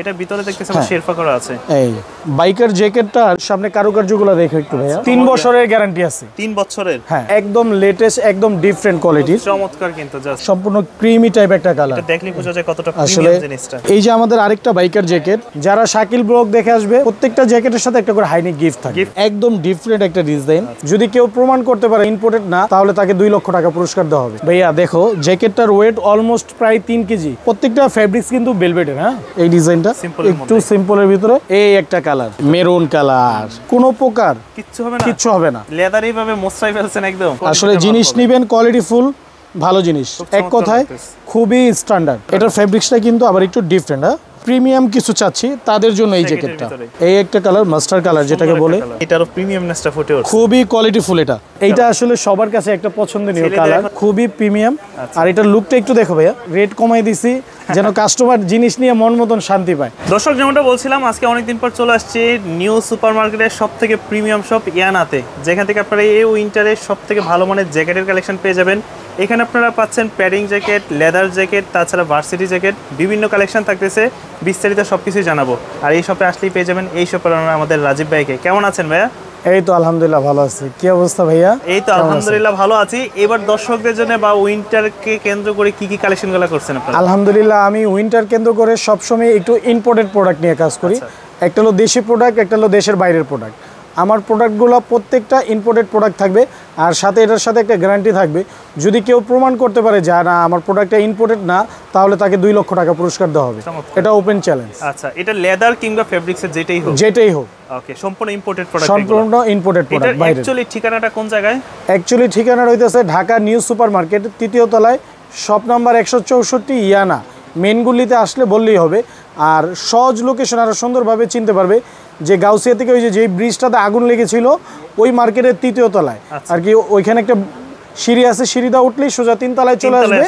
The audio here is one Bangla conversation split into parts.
এটা ভিতরে দেখতেছি আবার শেরফা করা আছে। এই বাইকার জ্যাকেটটার সামনে কারুকার্যগুলো দেখো একটু ভাইয়া। 3 বছরের গ্যারান্টি আছে। 3 বছরের? হ্যাঁ, একদম লেটেস্ট, একদম ডিফারেন্ট কোয়ালিটির, চমৎকার কিন্তু জাস্ট সম্পূর্ণ ক্রিমি টাইপ একটা কালার। এটা দেখলে বোঝা যায় কতটা আসলে প্রিমিয়াম জিনিসটা। এই যে আমাদের আরেকটা বাইকার জ্যাকেট, যারা শাকিল ব্লগ দেখে আসবে প্রত্যেকটা জ্যাকেটের সাথে একটা করে হাইনিক গিফট থাকে, একদম ডিফারেন্ট একটা ডিজাইন। যদি কেউ প্রমাণ করতে পারে ইম্পোর্টেড না, তাহলে তাকে 2 লক্ষ টাকা পুরস্কার দেওয়া হবে। ভাইয়া দেখো জ্যাকেটটার ওয়েট অলমোস্ট প্রায় 3 কেজি। প্রত্যেকটা ফেব্রিক্স কিন্তু ভেলভেটের। হ্যাঁ, এই ডিজাইনটা একটু সিম্পলের ভিতরে, এই একটা কালার মেরুন কালার, কোনো প্রকার কিচ্ছু হবে না। লেদার এইভাবে মোছাই ফেলছেন একদম। আসলে জিনিস নিবেন কোয়ালিটি ফুল, ভালো জিনিস, এক কথায় খুবই স্ট্যান্ডার্ড। এটার ফেব্রিক্সটা কিন্তু আবার একটু ডিফারেন্ট। হ্যাঁ, প্রিমিয়াম কিছু চাচ্ছি তাদের জন্য এই জ্যাকেটটা। এই একটা কালার মাস্টার কালার যেটাকে বলে, এটারও প্রিমিয়ামনেসটা ফুটে ওঠে, খুবই কোয়ালিটিফুল। এইটা আসলে সবার কাছে একটা পছন্দনীয় কালার, খুবই প্রিমিয়াম। আর এটার লুকটা একটু দেখো ভাইয়া, রেট কমাই দিছি যেন কাস্টমার জিনিস নিয়ে মন মতন শান্তি পায়। দর্শক, যেমনটা বলছিলাম, আজকে অনেকদিন পর চলে আসছি নিউ সুপার মার্কেটের সবথেকে প্রিমিয়াম শপ ইয়ানাতে, যেখান থেকে আপনারা এই উইন্টারের সবথেকে ভালো মানের জ্যাকেটের কালেকশন পেয়ে যাবেন। এখানে আপনারা পাচ্ছেন প্যাডিং জ্যাকেট, লেদার জ্যাকেট, তাছাড়া ভার্সিটি জ্যাকেট, বিভিন্ন কালেকশন থাকতেছে। বিস্তারিত সবকিছুই জানাবো। আর এই শপে আসলেই পেয়ে যাবেন এই শপের আমাদের রাজীব ভাইকে। কেমন আছেন ভাইয়া? এই তো আলহামদুলিল্লাহ ভালো আছি। কি অবস্থা ভাইয়া? এই তো আলহামদুলিল্লাহ ভালো আছি। এবার দর্শকদের জন্য বা উইন্টারকে কেন্দ্র করে কি কি কালেকশনগুলো করছেন আপনারা? আলহামদুলিল্লাহ আমি উইন্টার কেন্দ্র করে সবসময় একটু ইম্পোর্টেড প্রোডাক্ট নিয়ে কাজ করি। একটা হলো দেশি প্রোডাক্ট, একটা হলো দেশের বাইরের প্রোডাক্ট। আমার প্রোডাক্টগুলো প্রত্যেকটা ইম্পোর্টেড প্রোডাক্ট থাকবে, আর সাথে এটার সাথে একটা গ্যারান্টি থাকবে। যদি কেউ প্রমাণ করতে পারে যে না আমার প্রোডাক্টটা ইম্পোর্টেড না, তাহলে তাকে 2 লক্ষ টাকা পুরস্কার দেওয়া হবে। এটা ওপেন চ্যালেঞ্জ। আচ্ছা, এটা লেদার কিংবা ফেব্রিক্সের যেটাই হোক, ওকে, সম্পূর্ণ ইম্পোর্টেড প্রোডাক্ট। সম্পূর্ণ ইম্পোর্টেড প্রোডাক্ট। এটা অ্যাকচুয়ালি ঠিকানাটা কোন জায়গায়? অ্যাকচুয়ালি ঠিকানাটা হইতেছে ঢাকা নিউ সুপার মার্কেট, 3য় তলায়, শপ নাম্বার 164 ইয়ানা। মেনগুলিতে আসলে বললেই হবে। আর সহজ লোকেশন, আরও সুন্দরভাবে চিনতে পারবে যে গাউসিয়া থেকে ওই যে ব্রিজটাতে আগুন লেগেছিল, ওই মার্কেটের 3য় তলায় আর কি, ওইখানে একটা সিঁড়ি আছে, সিঁড়িটা উঠলেই সোজা 3 তলায় চলে আসবে।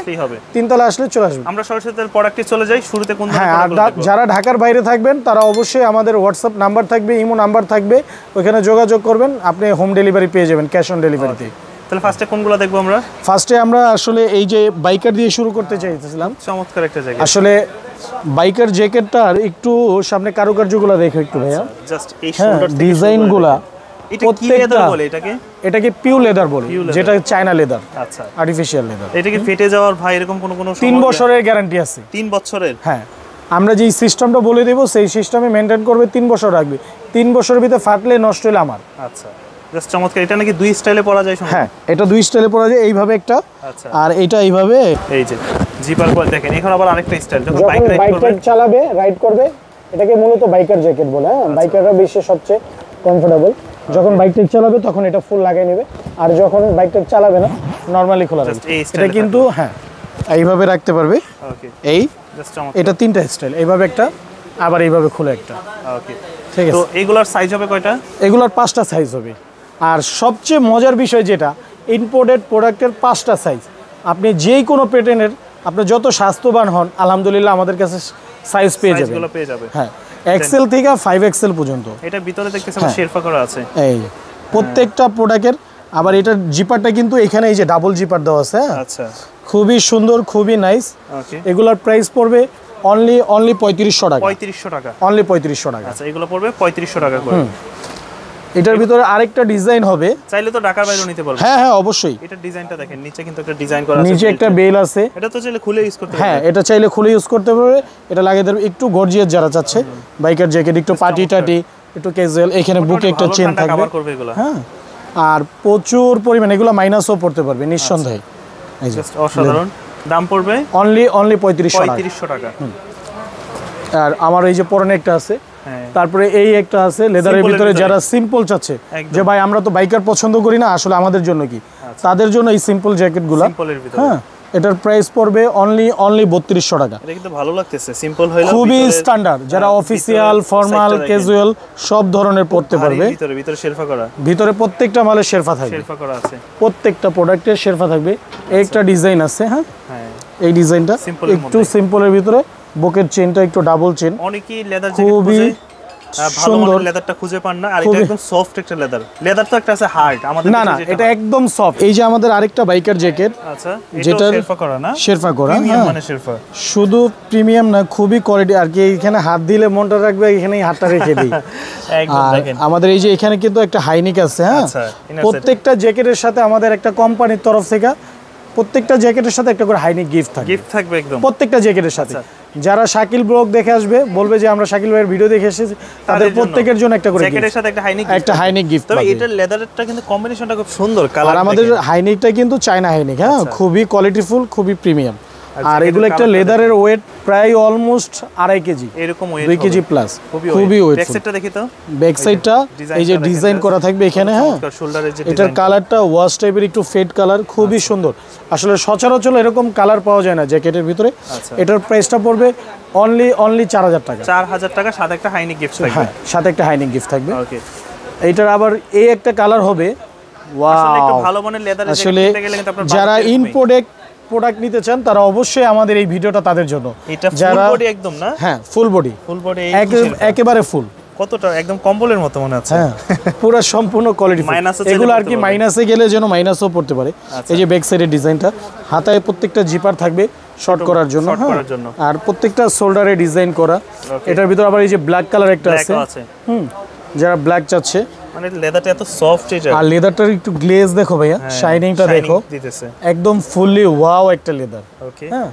3 তলায় আসলে চলে আসবে। আমরা সরাসরি প্রোডাক্টে চলে যাই। শুরুতে কোন? হ্যাঁ, আর যারা ঢাকার বাইরে থাকবেন তারা অবশ্যই আমাদের হোয়াটসঅ্যাপ নাম্বার থাকবে, ইমো নাম্বার থাকবে, ওইখানে যোগাযোগ করবেন, আপনি হোম ডেলিভারি পেয়ে যাবেন, ক্যাশ অন ডেলিভারিতে। তাহলে ফার্স্টে কোনগুলো দেখবো আমরা? ফার্স্টে আমরা আসলে এই যে বাইকার দিয়ে শুরু করতে চাইতেছিলাম। চমৎকার একটা জ্যাকেট। আসলে বাইকার জ্যাকেটটার একটু সামনে কারুকার্যগুলো দেখো একটু ভাইয়া, জাস্ট এই শোল্ডার থেকে ডিজাইনগুলো। এটা কি লেদার বলে এটাকে? পিওর লেদার বলে, যেটা চায়না লেদার। আচ্ছা, আর্টিফিশিয়াল লেদার। এটা কি ফেটে যাওয়ার ভাই এরকম কোনো 3 বছরের গ্যারান্টি আছে। 3 বছরের? হ্যাঁ, আমরা যেই সিস্টেমটা বলে দেব সেই সিস্টেমে মেইনটেইন করবে, 3 বছর রাখবে। 3 বছরের ভিতরে ফাটলে নষ্ট হলে আমার। আচ্ছা, জাস্ট চমৎকার। এটা নাকি 2 স্টাইলে পরা যায়? হ্যাঁ, এটা 2 স্টাইলে পরা যায়, এইভাবে একটা, আর এটা এইভাবে। এই যে জিপার পরে দেখেন, এখন আবার আরেকটা স্টাইল, যখন বাইক রাইড করবে, এটাকে মূলত বাইকার জ্যাকেট বলে। হ্যাঁ, বাইকাররা বিশ্বের সবচেয়ে কমফোর্টেবল। যখন বাইকটা চালাবে তখন এটা ফুল লাগিয়ে নেবে, আর যখন বাইকটা চালাবে না নরমালি খোলা রাখবে। এটা কিন্তু হ্যাঁ এইভাবে রাখতে পারবে। ওকে, এই এটা 3টা স্টাইল, এইভাবে একটা, আবার এইভাবে খুলে একটা। ওকে, ঠিক আছে। তো এগুলার সাইজ হবে কয়টা? এগুলার 5টা সাইজ হবে। আর সবচেয়ে মজার বিষয় যেটা, ইম্পোর্টেড প্রোডাক্টের 5টা সাইজ। আপনি যেই কোনো প্যাটার্নের, আপনি যত স্বাস্থ্যবান হন, আলহামদুলিল্লাহ আমাদের কাছে সাইজ পেয়ে যাবেন। হ্যাঁ, এক্সেল থেকে 5XL পর্যন্ত। এটা ভিতরে দেখতেছি আবার শেরফা করা আছে। এই প্রত্যেকটা প্রোডাক্টের। আবার এটার জিপারটা কিন্তু এখানে এই যে ডাবল জিপার দেওয়া আছে। আচ্ছা, খুবই সুন্দর, খুবই নাইস। ওকে, এগুলোর প্রাইস পড়বে অনলি 3500 টাকা। 3500 টাকা? অনলি 3500 টাকা। আচ্ছা, এগুলো পড়বে 3500 টাকা করে। এটার ভিতরে আরেকটা ডিজাইন হবে, চাইলে তো ঢাকার বাইরেও নিতে পারবেন। হ্যাঁ হ্যাঁ, অবশ্যই। এটা ডিজাইনটা দেখেন, নিচে কিন্তু একটা ডিজাইন করা আছে, নিচে একটা বেল আছে। এটা তো চাইলে খুলে ইউজ করতে পারবেন। হ্যাঁ, এটা চাইলে খুলে ইউজ করতে পারবে। এটা লাগিয়ে দেবে একটু গর্জিয়াস যারা চাচ্ছে, বাইকার জ্যাকেট একটু পার্টি টাটি, একটু ক্যাজুয়াল। এখানে বুকে একটা চেন থাকবে। হ্যাঁ, আর প্রচুর পরিমাণ এগুলো মাইনাসও পড়তে পারবে নিঃসন্দেহে। এই যে অসাধারণ। দাম পড়বে অনলি 3500 টাকা। আর আমার এই যে পরনে একটা আছে, তারপরে এই একটা আছে লেদারের ভিতরে, যারা সিম্পল চাচ্ছে যে ভাই আমরা তো বাইকার পছন্দ করি না, আসলে আমাদের জন্য কি, তাদের জন্য এই সিম্পল জ্যাকেটগুলো। হ্যাঁ, এটার প্রাইস পড়বে অনলি 3200 টাকা। এটা কিন্তু ভালো লাগতেছে, সিম্পল হইলো, খুবই স্ট্যান্ডার্ড। যারা অফিসিয়াল, ফর্মাল, ক্যাজুয়াল সব ধরনের পড়তে পারবে। ভিতরে শেরফা করা, ভিতরে প্রত্যেকটা মালে শেরফা থাকবে, শেরফা করা আছে। প্রত্যেকটা প্রোডাক্টে শেরফা থাকবে। একটা ডিজাইন আছে। হ্যাঁ, এই ডিজাইনটা একটু সিম্পলের ভিতরে, বুকের চেনটা একটু ডাবল চেন, অনেকেই লেদার জ্যাকেট খুবই ভালো মানের লেদারটা খুঁজে পান না, আর এটা একদম সফট একটা লেদার। লেদার তো একটা আছে হার্ড, আমাদের না না এটা একদম সফট। এই যে আমাদের আরেকটা বাইকার জ্যাকেট, আচ্ছা এটা শেরপা করা না? শেরপা করা, প্রিমিয়াম মানে শেরপা। শুধু প্রিমিয়াম না, খুবই কোয়ালিটি। আর কি এখানে হাত দিলে মনটা রাখবে, এখানেই হাতটা রেখে দিই। একদম দেখেন আমাদের এই যে এখানে কিন্তু একটা হাইনিক আছে, হ্যাঁ। আচ্ছা প্রত্যেকটা জ্যাকেটের সাথে আমাদের একটা কোম্পানির তরফ থেকে প্রত্যেকটা জ্যাকেটের সাথে একটা করে হাইনিক গিফট থাকবে। গিফট থাকবে একদম প্রত্যেকটা জ্যাকেটের সাথে। যারা শাকিল ব্লগ দেখে আসবে বলবে যে আমরা শাকিল ভাইয়ের ভিডিও দেখে এসেছি, তাদের প্রত্যেকের জন্য একটা করে জ্যাকেটের সাথে একটা হাইনিক গিফট। তবে এটার লেদারটা কিন্তু কম্বিনেশনটা খুব সুন্দর কালার। আর আমাদের হাইনিকটা কিন্তু চায়না হাইনিক, হ্যাঁ, খুবই কোয়ালিটিফুল, খুবই প্রিমিয়াম। আর এগুলো একটা লেদারের ওয়েট প্রায় অলমোস্ট 2.5 কেজি, এরকম ওয়েট 2 কেজি প্লাস, খুবই ওয়েট। ব্যাক সাইডটা দেখি তো, ব্যাক সাইডটা এই যে ডিজাইন করা থাকবে এখানে, হ্যাঁ। এটার কালারটা ওয়াশ টাইপের একটু ফেড কালার, খুবই সুন্দর। আসলে সচরাচর এরকম কালার পাওয়া যায় না জ্যাকেটের ভিতরে। এটার প্রাইসটা পড়বে অনলি 4000 টাকা। 4000 টাকা, সাথে একটা হাইনিক গিফট থাকবে। হ্যাঁ, সাথে একটা হাইনিক গিফট থাকবে। ওকে, এইটার আবার এই একটা কালার হবে, আসলে একটু ওয়াও। ভালো মানের লেদারের আসলে জ্যাকেট গেলে কিন্তু আপনারা যারা প্রোডাক্ট নিতে চান তারা অবশ্যই আমাদের এই ভিডিওটা তাদের জন্য। এটা ফুল বডি একদম না? হ্যাঁ, ফুল বডি একেবারে ফুল। কতটা একদম কম্বলের মতো মনে হচ্ছে। হ্যাঁ, পুরো সম্পূর্ণ কোয়ালিটি। এগুলো আর কি মাইনাসে গেলে যেন মাইনাসও পড়তে পারে। এই যে ব্যাক সাইডের ডিজাইনটা, হাতায় প্রত্যেকটা জিপার থাকবে শর্ট করার জন্য, আর প্রত্যেকটা শোল্ডারে ডিজাইন করা। এটার ভিতর আবার এই যে ব্ল্যাক কালার একটা আছে, যারা ব্ল্যাক চাচ্ছে। মানে লেদারটা এত সফট, এটা আর লেদারটার একটু গ্লেজ দেখো ভাইয়া, শাইনিংটা দেখো, একদম ফুললি ওয়াও একটা লেদার। ওকে, হ্যাঁ,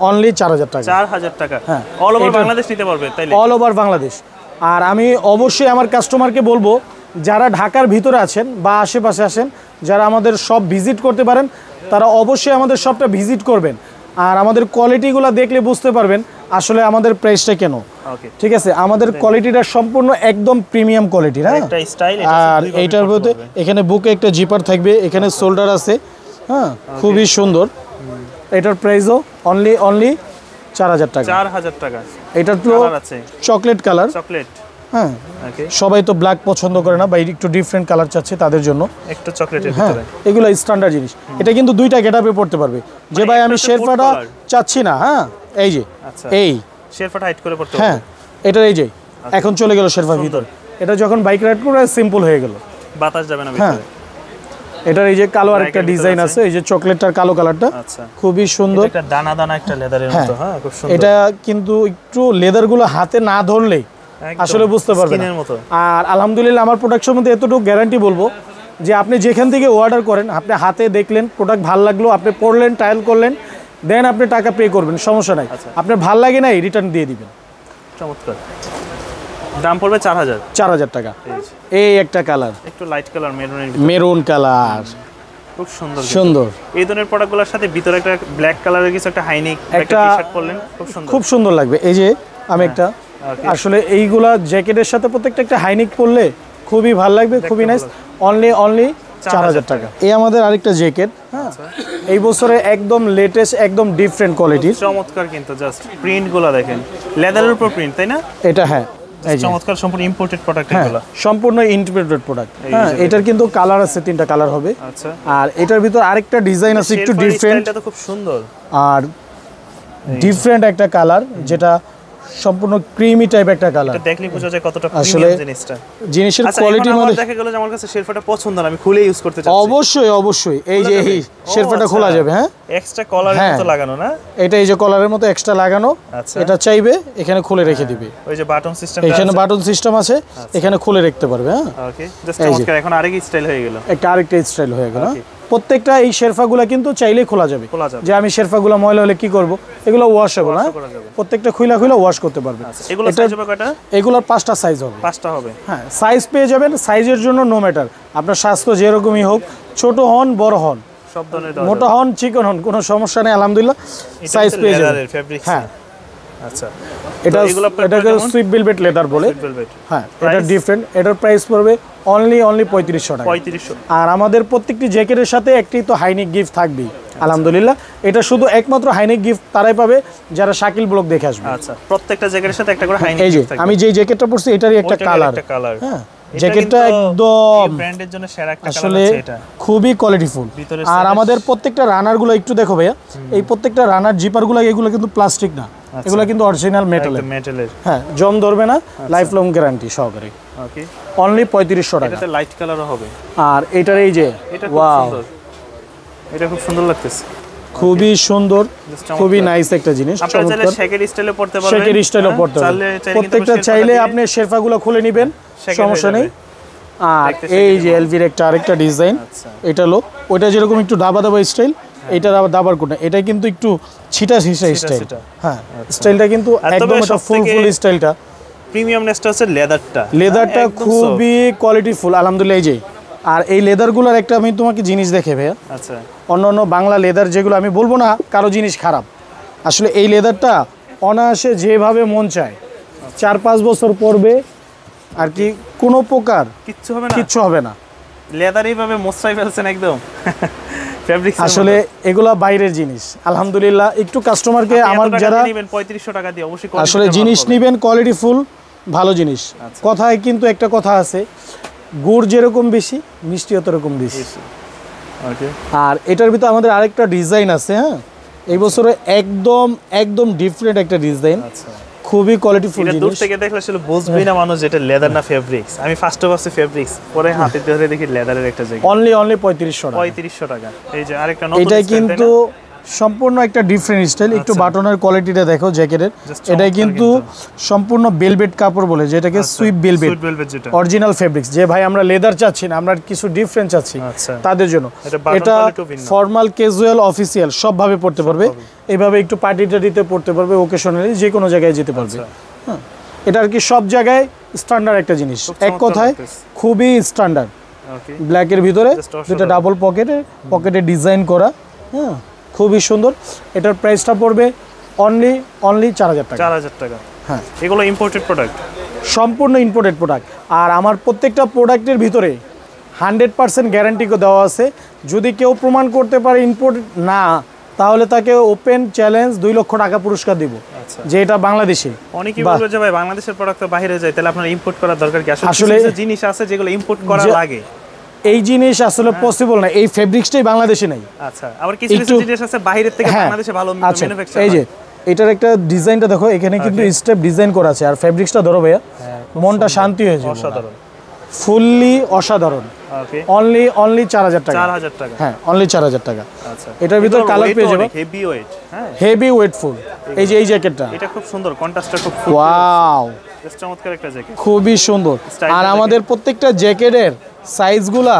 অনলি 4000 টাকা। 4000 টাকা, হ্যাঁ, অল ওভার বাংলাদেশ নিতে পারবে তাইলে? All over Bangladesh. আর আমি অবশ্যই আমার কাস্টমারকে বলবো, যারা ঢাকার ভিতরে আছেন বা আশেপাশে আছেন, যারা আমাদের শপ ভিজিট করতে পারেন, তারা অবশ্যই আমাদের শপটা ভিজিট করবেন। আর আমাদের কোয়ালিটিগুলো দেখলে বুঝতে পারবেন আসলে আমাদের প্রাইসটা কেন। ঠিক আছে, আমাদের কোয়ালিটিটা সম্পূর্ণ একদম প্রিমিয়াম কোয়ালিটির। হ্যাঁ, আর এইটার মধ্যে এখানে বুকে একটা জিপার থাকবে, এখানে শোল্ডার আছে, হ্যাঁ, খুবই সুন্দর। এটার প্রাইসও অনলি 4000 টাকা। 4000 টাকা। এটা তো চকলেট কালার, হ্যাঁ। সবাই তো ব্ল্যাক পছন্দ করে না, বা একটু ডিফারেন্ট কালার চাচ্ছে তাদের জন্য একটু চকলেটের ভিতরে। এগুলো স্ট্যান্ডার্ড জিনিস। এটা কিন্তু দুইটা গেটআপে পড়তে পারবে। যে ভাই আমি শেরপাটা চাচ্ছি না, হ্যাঁ, এই যে এই শেরপাটা হাইট করে পড়তে, হ্যাঁ, এটা এই যে এখন চলে গেল শেরপার ভিতর। এটা যখন বাইক রাইড করে সিম্পল হয়ে গেল, বাতাস যাবে না ভিতরে। এটার এই যে কালো আরেকটা ডিজাইন আছে, এই যে চকলেটটার কালো কালারটা, খুবই সুন্দর। এটা দানা দানা একটা লেদারের মতো, হ্যাঁ, খুব সুন্দর। এটা কিন্তু একটু লেদারগুলো হাতে না ধরলেই আসলে বুঝতে পারবেন। আর আলহামদুলিল্লাহ আমার প্রোডাক্ট সম্বন্ধে এতটুকু গ্যারান্টি বলবো যে আপনি যেখান থেকে অর্ডার করেন, আপনি হাতে দেখলেন, প্রোডাক্ট ভালো লাগলো, আপনি পরলেন, ট্রায়াল করলেন, দেন আপনি টাকা পে করবেন, সমস্যা নাই। আপনার ভালো লাগে নাই, রিটার্ন দিয়ে দিবেন। চমৎকার। দাম পড়বে 4000 টাকা। এই একটা কালার, একটু লাইট কালার, মেরুন কালার, খুব সুন্দর সুন্দর। এই ধরনের প্রোডাক্টগুলোর সাথে ভিতরে একটা ব্ল্যাক কালারের কিছু একটা হাইনিক একটা টি-শার্ট পরলেন, খুব সুন্দর লাগবে। এই যে আমি একটা, আসলে এইগুলা জ্যাকেটের সাথে প্রত্যেকটা একটা হাইনিক পরলে খুবই ভালো লাগবে, খুবই নাইস। অনলি 4000 টাকা। এই আমাদের আরেকটা জ্যাকেট, হ্যাঁ, এই বছরে একদম লেটেস্ট, একদম ডিফারেন্ট কোয়ালিটির, চমৎকার। কিন্তু জাস্ট প্রিন্টগুলো দেখেন, লেদারের উপর প্রিন্ট, তাই না? এটা হ্যাঁ, চমৎকার, সম্পূর্ণ ইম্পোর্টেড প্রোডাক্ট এগুলো, সম্পূর্ণ ইম্পোর্টেড প্রোডাক্ট। হ্যাঁ, এটার কিন্তু কালার আছে, 3টা কালার হবে। আচ্ছা, আর এটার ভিতর আরেকটা ডিজাইন আছে একটু ডিফারেন্ট, এটা তো খুব সুন্দর। আর ডিফারেন্ট একটা কালার, যেটা সম্পূর্ণ ক্রিমি টাইপ একটা কালার। এটা দেখলে বোঝা যায় কতটা প্রিমিয়াম জিনিসটা। জিনিসের কোয়ালিটির মধ্যে দেখা গেল যে আমার কাছে শেরপাটা পছন্দ না, আমি খুলে ইউজ করতে চাচ্ছি। অবশ্যই এই যে এই শেরপাটা খোলা যাবে, হ্যাঁ, এক্সট্রা কলারের মতো লাগানো না? এটা এই যে কলারের মতো এক্সট্রা লাগানো, এটা চাইবে এখানে খুলে রেখে দিবে। ওই যে বাটন সিস্টেম, এখানে বাটন সিস্টেম আছে, এখানে খুলে রাখতে পারবে। হ্যাঁ, ওকে, জাস্ট চমৎকার। এখন আরেক স্টাইল হয়ে গেল, আরেকটা স্টাইল হয়ে গেল। প্রত্যেকটা এই শেরফাগুলা কিন্তু চাইলেই খোলা যাবে। যে আমি শেরফাগুলা ময়লা হলে কি করব, এগুলো ওয়াশেবল, হ্যাঁ, প্রত্যেকটা খুইলা ওয়াশ করতে পারবে। এগুলো সাইজ হবে কয়টা? এগুলোর 5টা সাইজ হবে। 5টা হবে, হ্যাঁ। সাইজ পেয়ে যাবেন, সাইজের জন্য নো ম্যাটার, আপনার স্বাস্থ্য যেরকমই হোক, ছোট হন বড় হন, সব ধরনের, মোটা হন চিকন হন, কোনো সমস্যা নেই, আলহামদুলিল্লাহ সাইজ পেয়ে যাবেন। হ্যাঁ, আচ্ছা, এটা সুইট ভেলভেট লেদার বলে, হ্যাঁ, এটা ডিফারেন্ট। এটার প্রাইস পড়বে অনলি 3500 টাকা। 3500। আর আমাদের প্রত্যেকটি জ্যাকেটের সাথে একটি তো হাইনিক গিফট থাকবেই, আলহামদুলিল্লাহ। এটা শুধু একমাত্র হাইনিক গিফট তারাই পাবে যারা শাকিল ব্লগ দেখে আসবে। আচ্ছা, প্রত্যেকটা জ্যাকেটের সাথে একটা করে হাইনিক গিফট থাকবে। আমি যে জ্যাকেটটা পরছি এটারই একটা কালার, হ্যাঁ, জ্যাকেটটা একদম ব্র্যান্ডের জন্য সেরা একটা কালার আসলে আছে, এটা খুবই কোয়ালিটিফুল। আর আমাদের প্রত্যেকটা রানারগুলো একটু দেখো ভাইয়া, এই প্রত্যেকটা রানার জিপারগুলো এগুলো কিন্তু প্লাস্টিক না, এগুলো কিন্তু অরিজিনাল মেটালের। মেটালের, হ্যাঁ, জং ধরবে না, লাইফ লং গ্যারান্টি সহকারে। ওকে, অনলি 3500 টাকা। এটাতে লাইট কালারও হবে। আর এটার এই যে এটা খুব ওয়াও, সুন্দর, এটা খুব সুন্দর লাগতেছে, খুবই সুন্দর, খুবই নাইস একটা জিনিস। আপনারা চাইলে শেকের স্টাইলে পড়তে পারবেন, শেকের স্টাইলে পড়তে পারবেন, প্রত্যেকটা চাইলে আপনি শেরফাগুলো খুলে নেবেন, সমস্যা নেই। আর এই যে এলভির একটা আরেকটা ডিজাইন, এটা হলো ওইটা যেরকম একটু দাবা দাবা স্টাইল, এটার আবার দাবার কোট না, এটা কিন্তু একটু ছিটা ছিটা স্টাইল। হ্যাঁ, স্টাইলটা কিন্তু একদম এটা ফুল স্টাইলটা। প্রিমিয়ামনেসটা হচ্ছে লেদারটা খুবই কোয়ালিটিফুল আলহামদুলিল্লাহ। এই যে আর এই লেদারগুলোর একটা আমি তোমাকে জিনিস দেখে ভাইয়া, আচ্ছা, অন্য বাংলা লেদার যেগুলো, আমি বলবো না কারো জিনিস খারাপ, আসলে এই লেদারটা অনায়াসে যেভাবে মন চায় 4-5 বছর পরবে আর কি, কোনো প্রকার কিচ্ছু হবে না। লেদার এইভাবে মোছাই ফেলছেন একদম ফেব্রিক, আসলে এগুলা বাইরের জিনিস আলহামদুলিল্লাহ। একটু কাস্টমারকে আমার যারা নেবেন 3500 টাকা দিয়ে অবশ্যই আসলে জিনিস নেবেন কোয়ালিটিফুল ভালো জিনিস। কথায় কিন্তু একটা কথা আছে, গুড় যেরকম বেশি মিষ্টিও তরকম বেশি। আর এটার ভিতরে আমাদের আরেকটা ডিজাইন আছে। হ্যাঁ, এই বছরে একদম ডিফারেন্ট একটা ডিজাইন, খুবই কোয়ালিটিফুল জিনিস। দূর থেকে দেখলে আসলে বুঝবেই না মানুষ যেটা লেদার না ফেব্রিক্স। আমি ফার্স্টে ভাবছি ফেব্রিক্স, পরে হাতে ধরে দেখি লেদারের একটা জায়গা। অনলি 3500 টাকা। এই যে আরেকটা নতুন, এটা কিন্তু সম্পূর্ণ একটা ডিফারেন্ট স্টাইল। একটু বাটনের কোয়ালিটিটা দেখো জ্যাকেটের, এটাই কিন্তু সম্পূর্ণ বেলভেট কাপড় বলে, যেটাকে সুইপ বেলভেট অরিজিনাল ফেব্রিক্স। যে ভাই আমরা লেদার চাচ্ছি না, আমরা কিছু ডিফারেন্ট চাচ্ছি, তাদের জন্য এটা ফর্মাল, ক্যাজুয়াল, অফিসিয়াল সবভাবে পড়তে পারবে। এইভাবে একটু পার্টি টাটিতে পড়তে পারবে, ওকেশনালি যে কোনো জায়গায় যেতে পারবে। হ্যাঁ, এটা আর কি সব জায়গায় স্ট্যান্ডার্ড একটা জিনিস, এক কথায় খুবই স্ট্যান্ডার্ড। ব্ল্যাকের ভিতরে যেটা ডাবল পকেটে ডিজাইন করা। হ্যাঁ, খুবই সুন্দর। এটার প্রাইসটা পড়বে অনলি 4000 টাকা। 4000 টাকা। হ্যাঁ, এগুলো ইম্পোর্টেড প্রোডাক্ট, সম্পূর্ণ ইম্পোর্টেড প্রোডাক্ট। আর আমার প্রত্যেকটা প্রোডাক্টের ভিতরে 100% গ্যারান্টি দেওয়া আছে। যদি কেউ প্রমাণ করতে পারে ইম্পোর্টেড না, তাহলে তাকে ওপেন চ্যালেঞ্জ 2 লক্ষ টাকা পুরস্কার দিব, যে এটা বাংলাদেশে। অনেকেই বলবে যে ভাই বাংলাদেশের প্রোডাক্ট তো বাইরে যায়, তাহলে আপনার ইম্পোর্ট করার দরকার কি? আসলে জিনিস আছে যেগুলো ইম্পোর্ট করা লাগে, এই জিনিস আসলে পসিবল না। এই ফেব্রিক্সটাই বাংলাদেশে নাই। আচ্ছা, আবার কিছু জিনিস আছে বাইরে থেকে বাংলাদেশে ভালো ম্যানুফ্যাকচার। এই যে এটার একটা ডিজাইনটা দেখো, এখানে কিন্তু স্টেপ ডিজাইন করা আছে। আর ফেব্রিক্সটা ধরো ভাইয়া, মনটা শান্তি হয়ে যাবে। অসাধারণ, ফুললি অসাধারণ। অনলি 4000 টাকা। 4000 টাকা। হ্যাঁ, অনলি 4000 টাকা। আচ্ছা, এটার ভিতর কালার পেয়ে যাবে, হেভি ওয়েট। হ্যাঁ, হেভি ওয়েটফুল। এই যে এই জ্যাকেটটা, এটা খুব সুন্দর, কন্ট্রাস্টটা খুব ফুল। ওয়াও, চমৎকার একটা জ্যাকেট, খুবই সুন্দর। আর আমাদের প্রত্যেকটা জ্যাকেটের সাইজগুলা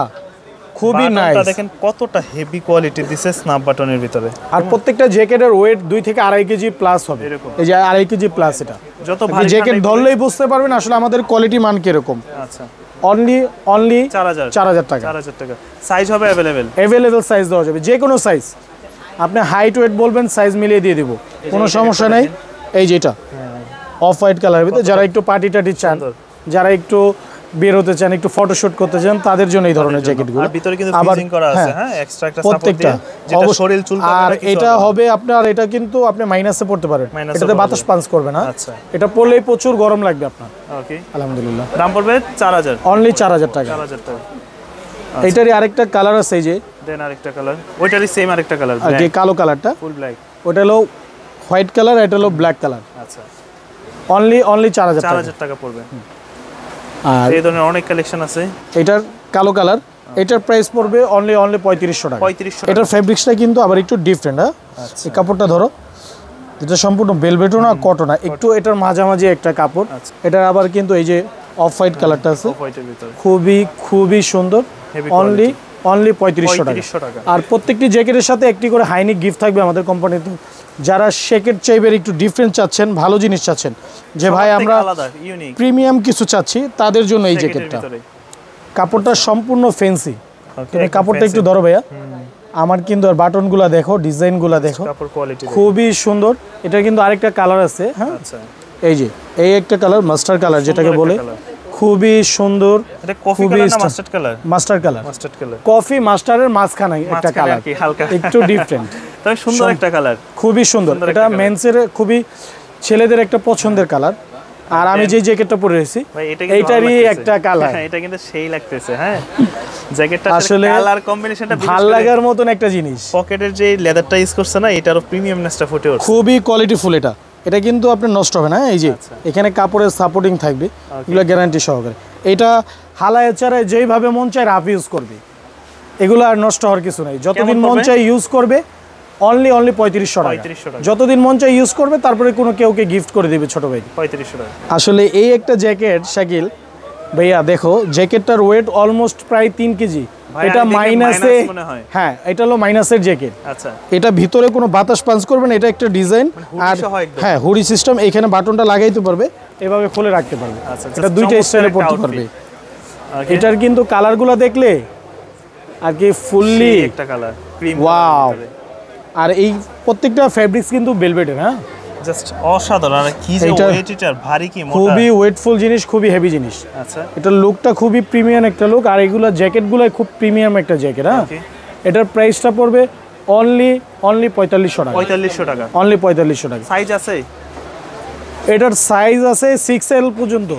খুবই নাইস। দেখেন কতটা হেভি কোয়ালিটি দিছে স্ন্যাপ বাটনের ভিতরে। আর প্রত্যেকটা জ্যাকেটের ওয়েট 2 থেকে 2.5 কেজি প্লাস হবে। এই যে 2.5 কেজি প্লাস, এটা যত ভারী জ্যাকেট ধরলেই বুঝতে পারবেন আসলে আমাদের কোয়ালিটি মান কিরকম। আচ্ছা, অনলি 4000 টাকা। 4000 টাকা। সাইজ হবে अवेलेबल সাইজ দেওয়া যাবে, যে কোনো সাইজ। আপনি হাইট ওয়েট বলবেন, সাইজ মিলিয়ে দিয়ে দিব, কোনো সমস্যা নাই। এই যে এটা অফ হোয়াইট কালারের ভিতরে, যারা একটু পার্টি টাটি চান, যারা একটু বের হতে চান, একটু ফটোশুট করতে চান, তাদের জন্য এই ধরনের জ্যাকেটগুলো। আর ভিতরে কিন্তু ফিজিং করা আছে। হ্যাঁ, এক্সট্রা একটা সাপোর্ট দিয়ে, যেটা শরীর চুল। আর এটা হবে আপনার, এটা কিন্তু আপনি মাইনাসে পড়তে পারেন, এটাতে বাতাস পাঞ্চ করবে না। আচ্ছা, এটা পরলেই প্রচুর গরম লাগবে আপনার। ওকে, আলহামদুলিল্লাহ। দাম পড়বে 4000। অনলি 4000 টাকা। 4000 টাকা। এইটারই আরেকটা কালার আছে, এই যে দেন আরেকটা কালার, ওইটারই সেম আরেকটা কালার, এই কালো কালারটা ফুল ব্ল্যাক। ওটা হলো হোয়াইট কালার, এটা হলো ব্ল্যাক কালার। আচ্ছা, অনলি 4000 টাকা পড়বে। আর এই ধরনের অনেক কালেকশন আছে। এটার কালো কালার, এটার প্রাইস পড়বে অনলি 3500 টাকা। 3500 টাকা। এটার ফেব্রিক্সটা কিন্তু আবার একটু ডিফারেন্ট। হ্যাঁ, এই কাপড়টা ধরো, এটা সম্পূর্ণ বেলভেটও না, কটন না, একটু এটার মাঝামাঝি একটা কাপড়। এটার আবার কিন্তু এই যে অফ হোয়াইট কালারটা আছে, খুবই সুন্দর। অনলি 3500 টাকা। আর প্রত্যেকটি জ্যাকেটের সাথে একটি করে হাইনিক গিফট থাকবে আমাদের কোম্পানিতে। যারা জ্যাকেট চাইবেন, একটু ডিফারেন্ট চাচ্ছেন, ভালো জিনিস চাচ্ছেন, যে ভাই আমরা প্রিমিয়াম কিছু চাচ্ছি, তাদের জন্য এই জ্যাকেটটা। কাপড়টা সম্পূর্ণ ফ্যান্সি। তুমি কাপড়টা একটু ধরো ভাইয়া, আমার কিন্তু আর বাটনগুলো দেখো, ডিজাইনগুলো দেখো, খুবই সুন্দর। এটা কিন্তু আরেকটা কালার আছে। হ্যাঁ, এই যে এই একটা কালার, মাস্টার কালার যেটাকে বলে, খুবই সুন্দর। এটা কফি কালার না mustard colour? Mustard colour. Coffee মাস্টারের মাঝখানে একটা কালার, একটু ডিফারেন্ট, তবে সুন্দর একটা কালার, খুবই সুন্দর। এটা মেন্সের খুবই ছেলেদের একটা পছন্দের কালার। আর আমি যে জ্যাকেটটা পরে রয়েছি, এইটারই একটা কালার। এটা কিন্তু সেই লাগতেছে। হ্যাঁ, জ্যাকেটটা আসলে কালার কম্বিনেশনটা ভালো লাগার মতন একটা জিনিস। পকেটের যে লেদারটা ইউজ করছে না, এটারও প্রিমিয়ামনেসটা ফুটে ওঠে, খুবই কোয়ালিটিফুল। এটা এটা কিন্তু আপনার নষ্ট হবে না, এই যে এখানে কাপড়ের সাপোর্টিং থাকবে, এগুলো গ্যারান্টি সহকারে। এটা হালায় চারায় যেইভাবে মন চায় রাফ ইউজ করবে, এগুলো আর নষ্ট হওয়ার কিছু নাই। যতদিন মন চায় ইউজ করবে, অনলি 3500 টাকা। যতদিন মন চায় ইউজ করবে, তারপরে কোনো কেউকে গিফট করে দিবে ছোট ভাই 3500 টাকা। আসলে এই একটা জ্যাকেট শাকিল ভাইয়া, দেখো জ্যাকেটটার ওয়েট অলমোস্ট প্রায় 3 কেজি। এটা মাইনাসে, হ্যাঁ এটা হলো মাইনাসের জ্যাকেট। আচ্ছা, এটা ভিতরে কোনো বাতাস পাঞ্চ করবে না, এটা একটা ডিজাইন। আর হ্যাঁ, হুডি সিস্টেম, এখানে বাটনটা লাগাইতে পারবে, এভাবে খুলে রাখতে পারবে। এটা দুইটা স্টাইলে পড়তে পারবে। এটার কিন্তু কালারগুলো দেখলে আর কি ফুললি একটা কালার ক্রিম। ওয়াও! আর এই প্রত্যেকটা ফেব্রিক্স কিন্তু ভেলভেটের। হ্যাঁ, জাস্ট অসাধারণ। আর কি যে ওয়েট, এটার ভারী কি মোটা, খুবই ওয়েটফুল জিনিস, খুবই হেভি জিনিস। আচ্ছা, এটার লুকটা খুবই প্রিমিয়াম একটা লুক। আর এগুলো জ্যাকেটগুলো খুব প্রিমিয়াম একটা জ্যাকেট। হ্যাঁ, এটার প্রাইসটা পড়বে অনলি 4500 টাকা। 4500 টাকা, অনলি 4500 টাকা। সাইজ আছে? এটার সাইজ আছে 6L পর্যন্ত।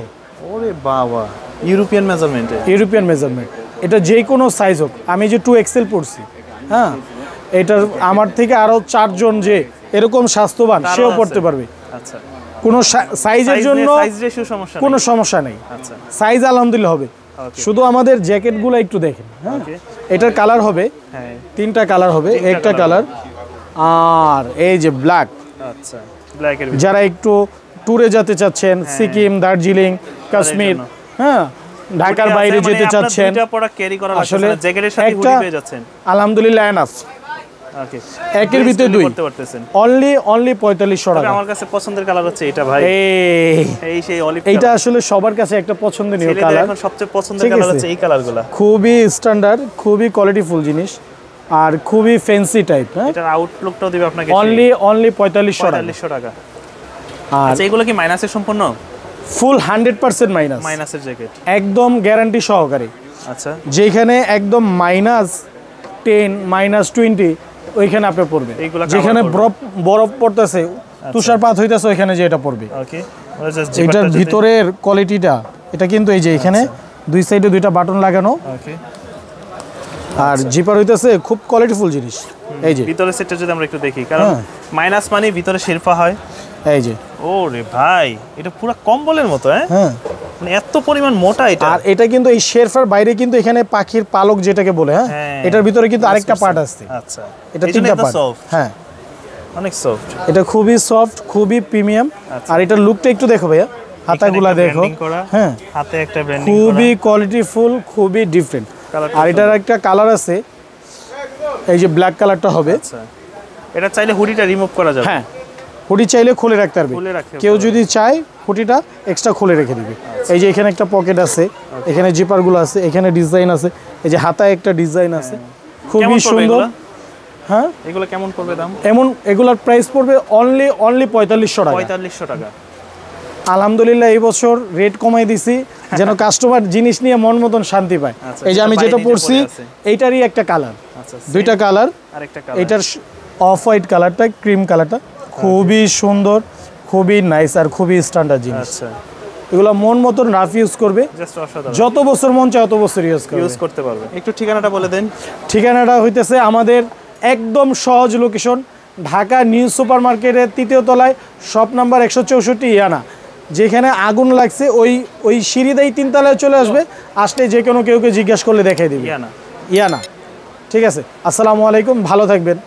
ওরে বাবা, ইউরোপিয়ান মেজারমেন্টে। European measurement. এটা যে কোনো সাইজ হোক, আমি যে 2XL পড়ছি, হ্যাঁ, এটার আমার থেকে আরো 4 জন যে এরকম স্বাস্থ্যবান সেও পড়তে পারবে। আচ্ছা, কোনো সাইজের জন্য সাইজ রেশিও সমস্যা কোনো সমস্যা নেই। আচ্ছা, সাইজ আলহামদুলিল্লাহ হবে। শুধু আমাদের জ্যাকেটগুলো একটু দেখেন। হ্যাঁ, এটার কালার হবে, হ্যাঁ 3টা কালার হবে, একটা কালার আর এই যে ব্ল্যাক। আচ্ছা, ব্ল্যাকের যারা একটু ট্যুরে যেতে চাচ্ছেন, সিকিম, দার্জিলিং, কাশ্মীর, হ্যাঁ ঢাকার বাইরে যেতে চাচ্ছেন, এটা পড়া ক্যারি করা আসলে জ্যাকেটের সাথে হুডি পেয়ে যাচ্ছেন, আলহামদুলিল্লাহ এনাফ। ওকে, একের ভিতরে দুই করতে পারতেছেন। অনলি 4500 টাকা। আমার কাছে পছন্দের কালার হচ্ছে এটা ভাই, এই সেই অলিভ। এইটা আসলে সবার কাছে একটা পছন্দনীয় কালার। এখন সবচেয়ে পছন্দের কালার হচ্ছে এই কালারগুলো। খুবই স্ট্যান্ডার্ড, খুবই কোয়ালিটিফুল জিনিস আর খুবই ফ্যান্সি টাইপ। হ্যাঁ, এটার আউটলুকটাও দিবে আপনাকে অনলি 4500 টাকা। আর এগুলো কি মাইনাসের সম্পূর্ণ? ফুল 100% মাইনাস, মাইনাসের জ্যাকেট একদম গ্যারান্টি সহকারে। আচ্ছা, যেখানে একদম -10 -20 ওইখানে আপনি পড়বে। যেখানে বরফ পড়তেছে, তুষারপাত হইতেছে, ওইখানে যে এটা পড়বে। ওকে, এটার ভিতরের কোয়ালিটিটা, এটা কিন্তু এই যে এখানে দুই সাইডে দুইটা বাটন লাগানো। ওকে, আর জিপার হইতেছে খুব কোয়ালিটিফুল জিনিস। এই যে ভিতরের সেটটা যদি আমরা একটু দেখি, কারণ মাইনাস মানে ভিতরে শেরপা হয়। এই যে, ওরে ভাই, এটা পুরো কম্বলের মতো। হ্যাঁ, মানে এত পরিমাণ মোটা এটা। আর এটা কিন্তু এই শেরফার বাইরে কিন্তু এখানে পাখির পালক যেটাকে বলে, হ্যাঁ এটার ভিতরে কিন্তু আরেকটা পার্ট আছে। আচ্ছা, এটা 3টা পার্ট। হ্যাঁ, অনেক সফট। এটা খুবই সফট, খুবই প্রিমিয়াম। আর এটার লুকটা একটু দেখো ভাইয়া, হাতাগুলা দেখো। হ্যাঁ, হাতে একটা ব্র্যান্ডিং করা, খুবই কোয়ালিটিফুল, খুবই ডিফারেন্ট। আর এটার একটা কালার আছে, এই যে ব্ল্যাক কালারটা হবে। আচ্ছা, এটা চাইলে হুডিটা রিমুভ করা যাবে। হ্যাঁ, হুডি চাইলে খুলে রাখতে পারবে, কেউ যদি চায় হুডিটা এক্সট্রা খুলে রেখে দিবে। এই যে এখানে একটা পকেট আছে, এখানে জিপারগুলো আছে, এখানে ডিজাইন আছে, এই যে হাতায় একটা ডিজাইন আছে, খুবই সুন্দর। হ্যাঁ, এগুলো কেমন পড়বে দাম? এগুলোর প্রাইস পড়বে অনলি 4500 টাকা। 4500 টাকা। আলহামদুলিল্লাহ এই বছর রেট কমাই দিছি, যেন কাস্টমার জিনিস নিয়ে মন মতন শান্তি পায়। এই যে আমি যেটা পরছি, এইটারই একটা কালার, দুইটা কালার। এটার অফ হোয়াইট কালারটা, ক্রিম কালারটা খুবই সুন্দর, খুবই নাইস আর খুবই স্ট্যান্ডার্ড জিনিস। এগুলো মন মতন রাফ ইউজ করবে, যত বছর মন চায় তত বছর ইউজ করতে পারবে। একটু ঠিকানাটা বলে দেন। ঠিকানাটা হইতেছে আমাদের একদম সহজ লোকেশন, ঢাকা নিউ সুপার মার্কেটের 3য় তলায়, শপ নাম্বার 164 ইয়ানা। যেখানে আগুন লাগছে ওই সিঁড়ি দিয়ে 3 তলায় চলে আসবে, আসলে যে কোনো কেউকে জিজ্ঞাসা করলে দেখাই দিবে। ইয়ানা। ঠিক আছে, আসসালামু আলাইকুম, ভালো থাকবেন।